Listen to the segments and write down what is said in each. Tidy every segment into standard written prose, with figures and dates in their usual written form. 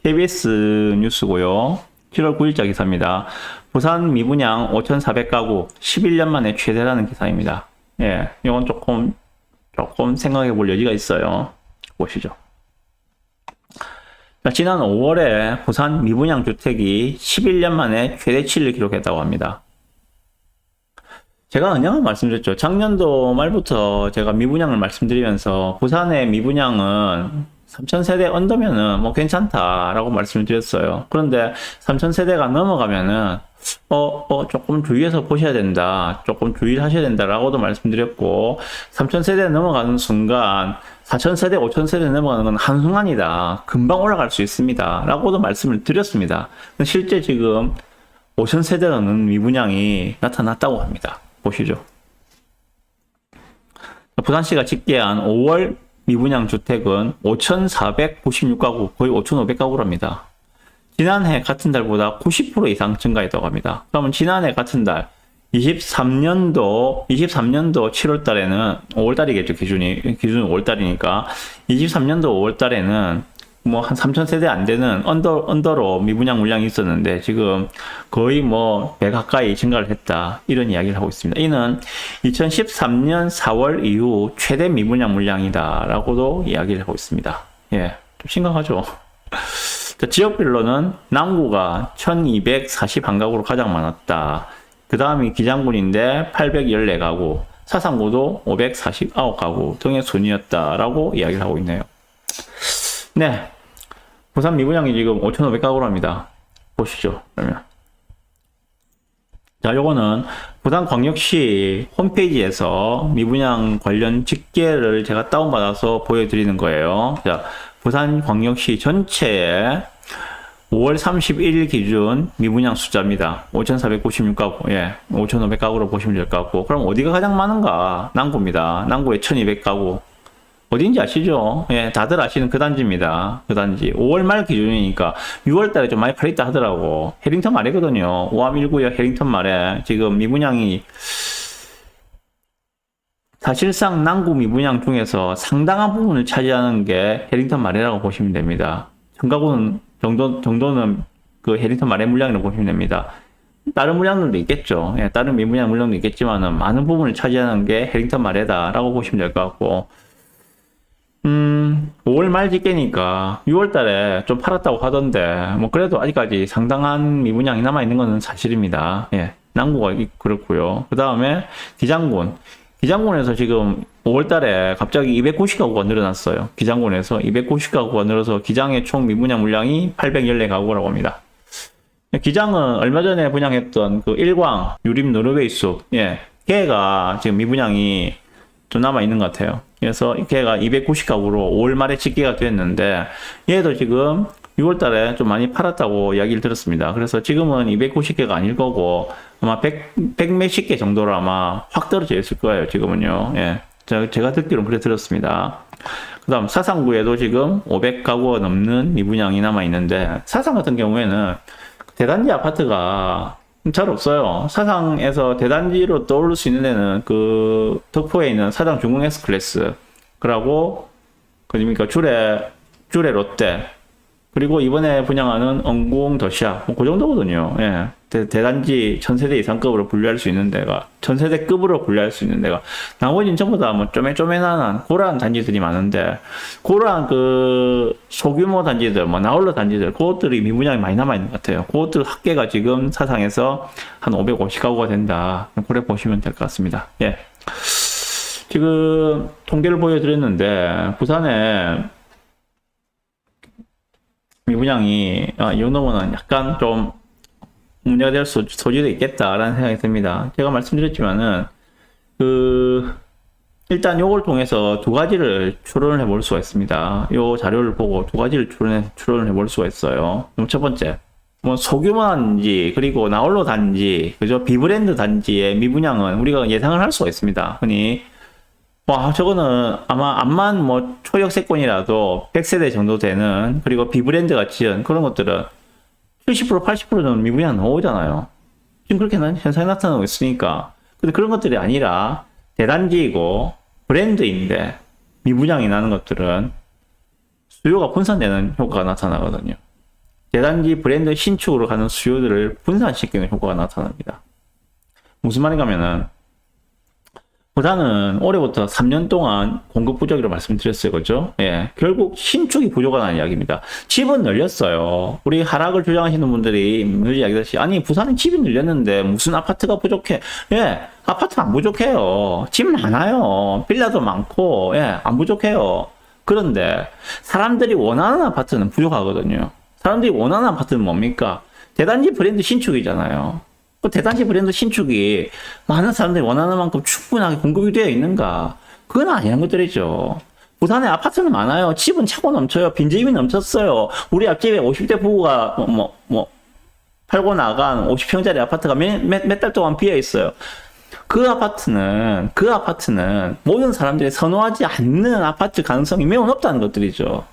KBS 뉴스고요. 7월 9일자 기사입니다. 부산 미분양 5,400가구 11년 만에 최대라는 기사입니다. 예, 이건 조금 생각해 볼 여지가 있어요. 보시죠. 자, 지난 5월에 부산 미분양 주택이 11년 만에 최대치를 기록했다고 합니다. 제가 언젠가 말씀드렸죠. 작년도 말부터 제가 미분양을 말씀드리면서 부산의 미분양은 3,000세대 언더면은 뭐 괜찮다라고 말씀을 드렸어요. 그런데 3,000세대가 넘어가면은 조금 주의해서 보셔야 된다. 조금 주의를 하셔야 된다라고도 말씀드렸고, 3,000세대 넘어가는 순간 4,000세대, 5,000세대 넘어가는 건 한순간이다. 금방 올라갈 수 있습니다. 라고도 말씀을 드렸습니다. 실제 지금 5,000세대라는 미분양이 나타났다고 합니다. 보시죠. 부산시가 집계한 5월 미분양 주택은 5,496가구, 거의 5,500가구랍니다. 지난해 같은 달보다 90% 이상 증가했다고 합니다. 그러면 지난해 같은 달 23년도 7월 달에는 5월 달이겠죠. 기준은 5월 달이니까 23년도 5월 달에는 뭐 한 3,000세대 안 되는 언더로 미분양 물량이 있었는데 지금 거의 뭐 100 가까이 증가를 했다. 이런 이야기를 하고 있습니다. 이는 2013년 4월 이후 최대 미분양 물량이다라고도 이야기를 하고 있습니다. 예, 좀 심각하죠. 지역별로는 남구가 1,241가구로 가장 많았다. 그 다음이 기장군인데 814가구, 사상구도 549가구 등의 순이었다라고 이야기를 하고 있네요. 네, 부산 미분양이 지금 5,500가구랍니다. 보시죠. 그러면 자, 요거는 부산광역시 홈페이지에서 미분양 관련 집계를 제가 다운받아서 보여드리는 거예요. 자, 부산광역시 전체의 5월 31일 기준 미분양 숫자입니다. 5,496가구, 예, 5,500가구로 보시면 될 것 같고, 그럼 어디가 가장 많은가? 남구입니다. 남구에 1,200가구. 어딘지 아시죠? 예, 다들 아시는 그 단지입니다. 그 단지. 5월 말 기준이니까 6월 달에 좀 많이 팔렸다 하더라고. 해링턴 말이거든요. 5.1구역 해링턴 말에 지금 미분양이 사실상 남구 미분양 중에서 상당한 부분을 차지하는 게 해링턴 말이라고 보시면 됩니다. 청가구는 정도는 그 해링턴 말의 물량이라고 보시면 됩니다. 다른 물량들도 있겠죠. 예, 다른 미분양 물량도 있겠지만은 많은 부분을 차지하는 게 해링턴 말이다라고 보시면 될 것 같고, 5월 말 집계니까 6월 달에 좀 팔았다고 하던데, 뭐 그래도 아직까지 상당한 미분양이 남아있는 것은 사실입니다. 예, 남구가 그렇고요. 그 다음에 기장군에서 지금 5월 달에 갑자기 290가구가 늘어났어요. 기장군에서 290가구가 늘어서 기장의 총 미분양 물량이 814가구라고 합니다. 기장은 얼마 전에 분양했던 그 일광 유림 노르웨이 숲, 예, 걔가 지금 미분양이 좀 남아있는 것 같아요. 그래서 걔가 290가구로 5월 말에 집계가 됐는데, 얘도 지금 6월 달에 좀 많이 팔았다고 이야기를 들었습니다. 그래서 지금은 290개가 아닐 거고, 아마 100 몇십 개 정도로 아마 확 떨어져 있을 거예요, 지금은요. 예. 제가 듣기로는 그래 들었습니다. 그 다음 사상구에도 지금 500가구가 넘는 미분양이 남아있는데, 사상 같은 경우에는 대단지 아파트가 잘 없어요. 사상에서 대단지로 떠오를 수 있는 데는 그 덕포에 있는 사상 중흥 S클래스, 그러고 그러니까 주례 롯데, 그리고 이번에 분양하는 엉궁 더샵, 뭐 그 정도거든요. 예. 대단지 1,000세대 이상급으로 분류할 수 있는 데가, 1,000세대급으로 분류할 수 있는 데가, 나머지는 전부 다 뭐 쪼매쪼매난 고라한 단지들이 많은데, 고라한 그 소규모 단지들, 뭐 나홀로 단지들, 그것들이 미분양이 많이 남아있는 것 같아요. 그것들 합계가 지금 사상에서 한 550가구가 된다. 그래 보시면 될 것 같습니다. 예. 지금 통계를 보여드렸는데, 부산에 미분양이 이 정도면 약간 좀 문제가 될 소지도 있겠다라는 생각이 듭니다. 제가 말씀드렸지만은 일단 요걸 통해서 두 가지를 추론을 해볼 수가 있습니다. 요 자료를 보고 두 가지를 추론을 해볼 수가 있어요. 그럼 첫 번째, 뭐 소규모 단지 그리고 나홀로 단지, 그죠? 비브랜드 단지의 미분양은 우리가 예상을 할 수가 있습니다. 흔히 저거는 아마 암만 뭐 초역세권이라도 100세대 정도 되는, 그리고 비브랜드가 지은 그런 것들은 70% 80%는 미분양 나오잖아요. 지금 그렇게 현상이 나타나고 있으니까. 근데 그런 것들이 아니라 대단지이고 브랜드인데 미분양이 나는 것들은 수요가 분산되는 효과가 나타나거든요. 대단지 브랜드 신축으로 가는 수요들을 분산시키는 효과가 나타납니다. 무슨 말인가면은, 보다는 올해부터 3년 동안 공급 부족이라고 말씀드렸어요. 그죠? 예. 결국 신축이 부족하다는 이야기입니다. 집은 늘렸어요. 우리 하락을 주장하시는 분들이 늘 이야기하듯이, 아니, 부산은 집이 늘렸는데 무슨 아파트가 부족해? 예. 아파트 안 부족해요. 집 많아요. 빌라도 많고, 예. 안 부족해요. 그런데 사람들이 원하는 아파트는 부족하거든요. 사람들이 원하는 아파트는 뭡니까? 대단지 브랜드 신축이잖아요. 그 대단지 브랜드 신축이 많은 사람들이 원하는 만큼 충분하게 공급이 되어 있는가? 그건 아니란 것들이죠. 부산에 아파트는 많아요. 집은 차고 넘쳐요. 빈집이 넘쳤어요. 우리 앞집에 50대 부부가 팔고 나간 50평짜리 아파트가 몇 달 동안 비어 있어요. 그 아파트는 모든 사람들이 선호하지 않는 아파트 가능성이 매우 높다는 것들이죠.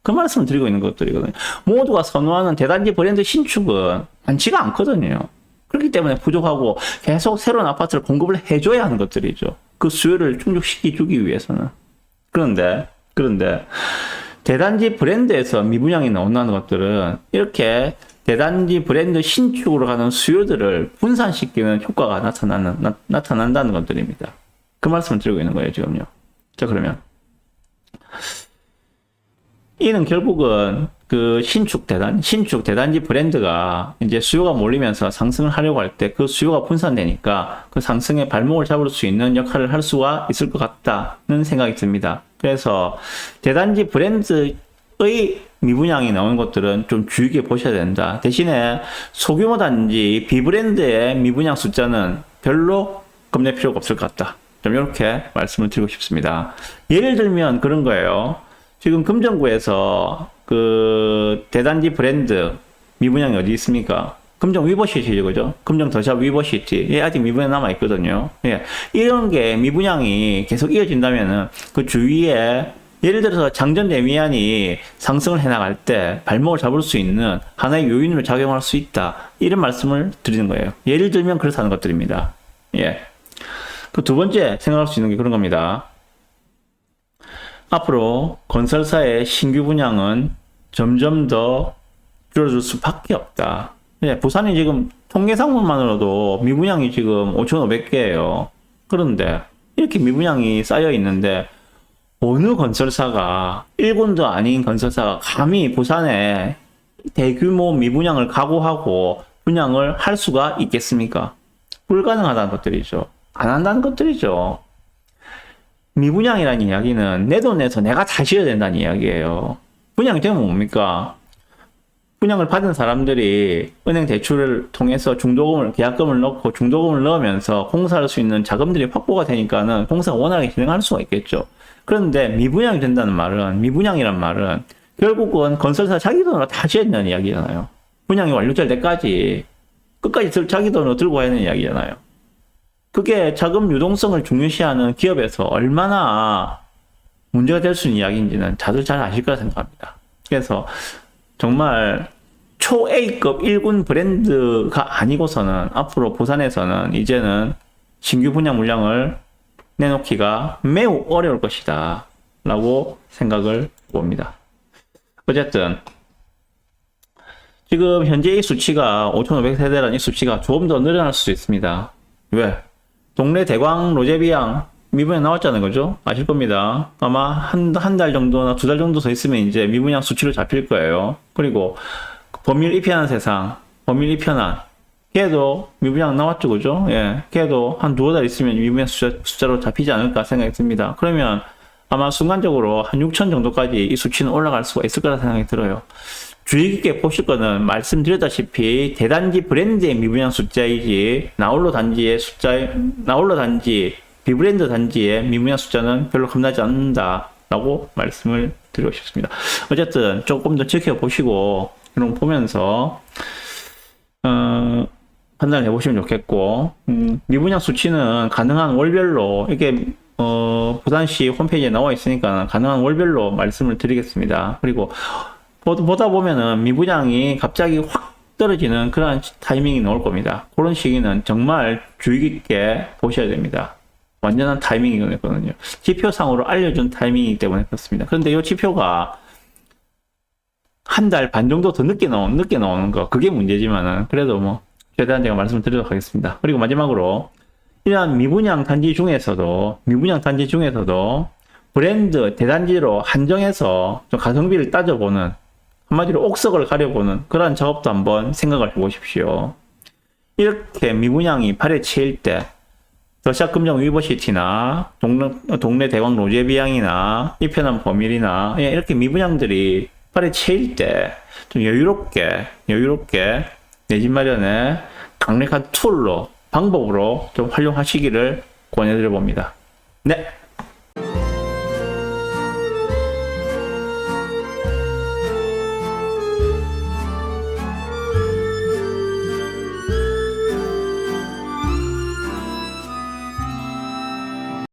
그 말씀을 드리고 있는 것들이거든요. 모두가 선호하는 대단지 브랜드 신축은 많지가 않거든요. 그렇기 때문에 부족하고 계속 새로운 아파트를 공급을 해줘야 하는 것들이죠. 그 수요를 충족시켜주기 위해서는. 그런데 대단지 브랜드에서 미분양이 나온다는 것들은 이렇게 대단지 브랜드 신축으로 가는 수요들을 분산시키는 효과가 나타난다는 것들입니다. 그 말씀을 드리고 있는 거예요, 지금요. 자, 그러면 이는 결국은 그 신축 대단지 브랜드가 이제 수요가 몰리면서 상승을 하려고 할 때 그 수요가 분산되니까 그 상승의 발목을 잡을 수 있는 역할을 할 수가 있을 것 같다는 생각이 듭니다. 그래서 대단지 브랜드의 미분양이 나오는 것들은 좀 주의 깊게 보셔야 된다. 대신에 소규모 단지 비브랜드의 미분양 숫자는 별로 겁낼 필요가 없을 것 같다. 좀 이렇게 말씀을 드리고 싶습니다. 예를 들면 그런 거예요. 지금 금정구에서 그 대단지 브랜드 미분양이 어디 있습니까? 금정 위버시티죠, 그죠? 금정 더샵 위버시티. 예, 아직 미분양 남아있거든요. 예. 이런 게 미분양이 계속 이어진다면은 그 주위에 예를 들어서 장전 대미안이 상승을 해나갈 때 발목을 잡을 수 있는 하나의 요인으로 작용할 수 있다. 이런 말씀을 드리는 거예요. 예를 들면 그렇다는 것들입니다. 예. 그 두 번째 생각할 수 있는 게 그런 겁니다. 앞으로 건설사의 신규 분양은 점점 더 줄어들 수밖에 없다. 예, 부산이 지금 통계상으로만으로도 미분양이 지금 5,500개예요. 그런데 이렇게 미분양이 쌓여 있는데 어느 건설사가 1군도 아닌 건설사가 감히 부산에 대규모 미분양을 각오하고 분양을 할 수가 있겠습니까? 불가능하다는 것들이죠. 안 한다는 것들이죠. 미분양이라는 이야기는 내 돈 내서 내가 다 지어야 된다는 이야기예요. 분양이 되면 뭡니까? 분양을 받은 사람들이 은행 대출을 통해서 계약금을 넣고 중도금을 넣으면서 공사할 수 있는 자금들이 확보가 되니까는 공사가 원활하게 진행할 수가 있겠죠. 그런데 미분양이 된다는 말은, 미분양이란 말은 결국은 건설사 자기 돈으로 다 지어야 된다는 이야기잖아요. 분양이 완료될 때까지 끝까지 자기 돈으로 들고 가야 되는 이야기잖아요. 그게 자금 유동성을 중요시하는 기업에서 얼마나 문제가 될 수 있는 이야기인지는 다들 잘 아실 거라 생각합니다. 그래서 정말 초 A급 1군 브랜드가 아니고서는 앞으로 부산에서는 이제는 신규 분양 물량을 내놓기가 매우 어려울 것이다 라고 생각을 봅니다. 어쨌든 지금 현재 이 수치가 5,500세대라는 이 수치가 조금 더 늘어날 수도 있습니다. 왜? 동래 대광 로제비앙 미분양 나왔잖아요, 그죠? 아실 겁니다. 아마 한 달 정도나 2달 정도 더 있으면 이제 미분양 수치로 잡힐 거예요. 그리고 법률 입현한 세상, 법률 입현한 걔도 미분양 나왔죠, 그죠? 예, 걔도 한 2달 있으면 미분양 숫자로 잡히지 않을까 생각이 듭니다. 그러면 아마 순간적으로 한 6천 정도까지 이 수치는 올라갈 수가 있을 거라 생각이 들어요. 주의 깊게 보실 거는 말씀드렸다시피 대단지 브랜드의 미분양 숫자이지 나홀로 단지 비브랜드 단지의 미분양 숫자는 별로 겁나지 않는다라고 말씀을 드리고 싶습니다. 어쨌든 조금 더 지켜보시고 그런 거 보면서 판단해 보시면 좋겠고 미분양 수치는 가능한 월별로 이게 부산시 홈페이지에 나와 있으니까 가능한 월별로 말씀을 드리겠습니다. 그리고 보다 보면은 미분양이 갑자기 확 떨어지는 그런 타이밍이 나올 겁니다. 그런 시기는 정말 주의 깊게 보셔야 됩니다. 완전한 타이밍이거든요. 지표상으로 알려준 타이밍이기 때문에 그렇습니다. 그런데 이 지표가 한 달 반 정도 더 늦게 나오는 거. 그게 문제지만은, 그래도 뭐, 최대한 제가 말씀을 드리도록 하겠습니다. 그리고 마지막으로, 이러한 미분양 단지 중에서도, 브랜드 대단지로 한정해서 좀 가성비를 따져보는, 한마디로 옥석을 가려보는 그런 작업도 한번 생각을 해보십시오. 이렇게 미분양이 발에 치일 때, 더샵 금정 위버시티나 동네 대광 로제비앙이나 이편한 범일이나 이렇게 미분양들이 발에 치일 때 좀 여유롭게 내 집 마련에 강력한 툴로 방법으로 좀 활용하시기를 권해드려 봅니다. 네.